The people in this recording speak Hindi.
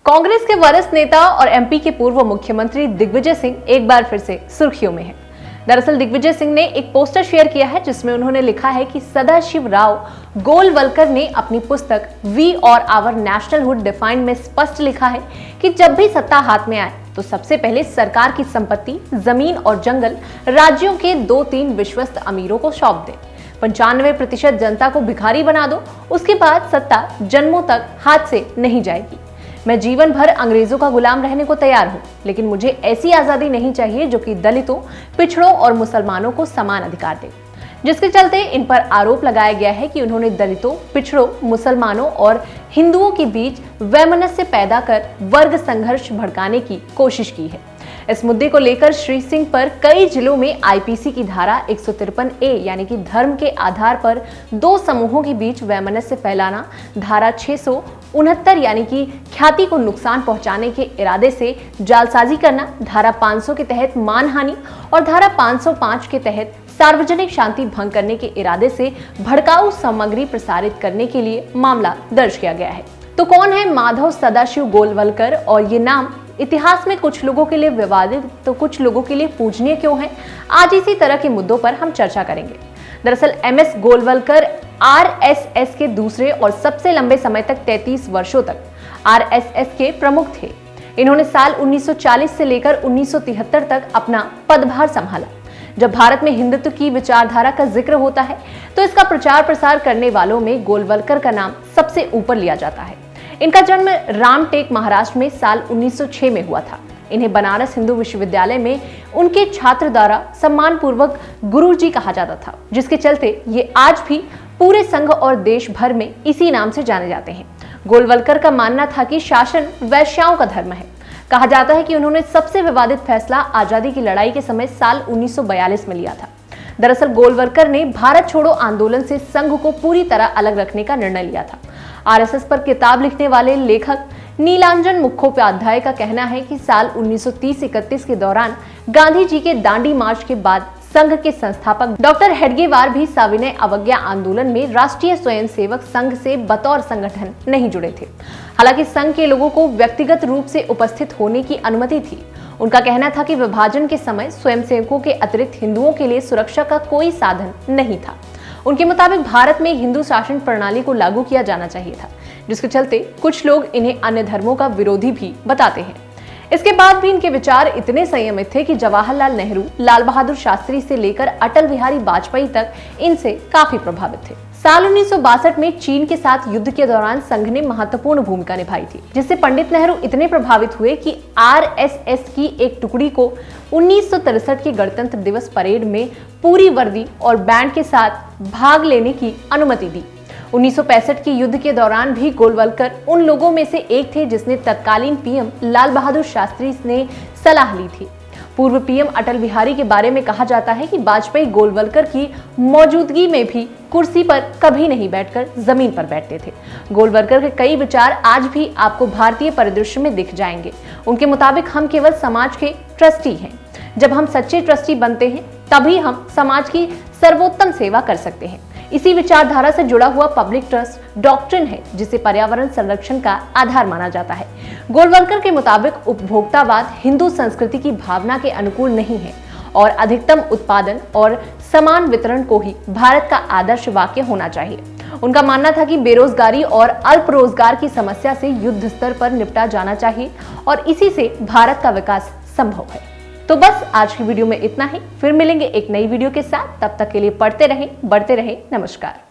कांग्रेस के वरिष्ठ नेता और एमपी के पूर्व मुख्यमंत्री दिग्विजय सिंह एक बार फिर से सुर्खियों में हैं। दरअसल दिग्विजय सिंह ने एक पोस्टर शेयर किया है जिसमें उन्होंने लिखा है कि सदाशिवराव गोलवलकर ने अपनी पुस्तक वी और आवर नेशनलहुड डिफाइंड में स्पष्ट लिखा है कि जब भी सत्ता हाथ में आए तो सबसे पहले सरकार की संपत्ति, जमीन और जंगल राज्यों के 2-3 विश्वस्त अमीरों को सौंप दें। 95% जनता को भिखारी बना दो, उसके बाद सत्ता जन्मों तक हाथ से नहीं जाएगी। मैं जीवन भर अंग्रेजों का गुलाम रहने को तैयार हूं, लेकिन मुझे ऐसी आजादी नहीं चाहिए जो कि दलितों, पिछड़ों और मुसलमानों को समान अधिकार दे। जिसके चलते इन पर आरोप लगाया गया है कि उन्होंने दलितों, पिछड़ों, मुसलमानों और हिंदुओं के बीच वैमनस्य पैदा कर वर्ग संघर्ष भड़काने की कोशिश की है। इस मुद्दे को लेकर श्री सिंह पर कई जिलों में आईपीसी की धारा 153A यानी कि धर्म के आधार पर दो समूहों के बीच वैमनस्य फैलाना, धारा 669 यानी कि ख्याति को नुकसान पहुंचाने के इरादे से जालसाजी करना, धारा 500 के तहत मानहानि और धारा 505 के तहत सार्वजनिक शांति भंग करने के इरादे से भड़काऊ सामग्री प्रसारित करने के लिए मामला दर्ज किया गया है। तो कौन है माधव सदाशिव गोलवलकर और ये नाम इतिहास में कुछ लोगों के लिए विवादित तो कुछ लोगों के लिए पूजनीय क्यों है? आज इसी तरह के मुद्दों पर हम चर्चा करेंगे। दरअसल एमएस गोलवलकर आरएसएस के दूसरे और सबसे लंबे समय तक 33 वर्षों तक आरएसएस के प्रमुख थे। इन्होंने साल 1940 से लेकर 1973 तक अपना पदभार संभाला। जब भारत में हिंदुत्व की विचारधारा का जिक्र होता है तो इसका प्रचार प्रसार करने वालों में गोलवलकर का नाम सबसे ऊपर लिया जाता है। इनका जन्म रामटेक महाराष्ट्र में साल 1906 में हुआ था। इन्हें बनारस हिंदू विश्वविद्यालय में उनके छात्र द्वारा सम्मानपूर्वक गुरुजी कहा जाता था, जिसके चलते ये आज भी पूरे संघ और देश भर में इसी नाम से जाने जाते हैं। गोलवलकर का मानना था कि शासन वैश्याओं का धर्म है। कहा जाता है कि उन्होंने सबसे विवादित फैसला आजादी की लड़ाई के समय साल 1942 में लिया था। दरअसल गोलवलकर ने भारत छोड़ो आंदोलन से संघ को पूरी तरह अलग रखने का निर्णय लिया था। आरएसएस पर किताब लिखने वाले लेखक नीलांजन मुखोपाध्याय का कहना है कि साल 1930-31 के दौरान गांधी जी के दांडी मार्च के बाद संघ के संस्थापक डॉक्टर हेडगेवार भी सविनय अवज्ञा आंदोलन में राष्ट्रीय स्वयंसेवक संघ से बतौर संगठन नहीं जुड़े थे। हालांकि संघ के लोगों को व्यक्तिगत रूप से उपस्थित होने की अनुमति थी। उनका कहना था कि विभाजन के समय स्वयंसेवकों के अतिरिक्त हिंदुओं के लिए सुरक्षा का कोई साधन नहीं था। उनके मुताबिक भारत में हिंदू शासन प्रणाली को लागू किया जाना चाहिए था, जिसके चलते कुछ लोग इन्हें अन्य धर्मों का विरोधी भी बताते हैं। इसके बाद भी इनके विचार इतने संयमित थे कि जवाहरलाल नेहरू, लाल बहादुर शास्त्री से लेकर अटल बिहारी वाजपेयी तक इनसे काफी प्रभावित थे। साल 1962 में चीन के साथ युद्ध के दौरान संघ ने महत्वपूर्ण भूमिका निभाई थी, जिससे पंडित नेहरू इतने प्रभावित हुए कि आरएसएस की एक टुकड़ी को 1963 के गणतंत्र दिवस परेड में पूरी वर्दी और बैंड के साथ भाग लेने की अनुमति दी। 1965 के युद्ध के दौरान भी गोलवलकर उन लोगों में से एक थे जिसने तत्कालीन पीएम लाल बहादुर शास्त्री ने सलाह ली थी। पूर्व पीएम अटल बिहारी के बारे में कहा जाता है कि वाजपेयी गोलवलकर की मौजूदगी में भी कुर्सी पर कभी नहीं बैठकर जमीन पर बैठते थे। गोलवलकर के कई विचार आज भी आपको भारतीय परिदृश्य में दिख जाएंगे। उनके मुताबिक हम केवल समाज के ट्रस्टी हैं। जब हम सच्चे ट्रस्टी बनते हैं तभी हम समाज की सर्वोत्तम सेवा कर सकते हैं। इसी विचारधारा से जुड़ा हुआ पब्लिक ट्रस्ट डॉक्ट्रिन है, जिसे पर्यावरण संरक्षण का आधार माना जाता है। गोलवलकर के मुताबिक उपभोक्तावाद हिंदू संस्कृति की भावना के अनुकूल नहीं है और अधिकतम उत्पादन और समान वितरण को ही भारत का आदर्श वाक्य होना चाहिए। उनका मानना था कि बेरोजगारी और अल्प रोजगार की समस्या से युद्ध स्तर पर निपटा जाना चाहिए और इसी से भारत का विकास संभव है। तो बस आज की वीडियो में इतना ही। फिर मिलेंगे एक नई वीडियो के साथ। तब तक के लिए पढ़ते रहें, बढ़ते रहें। नमस्कार।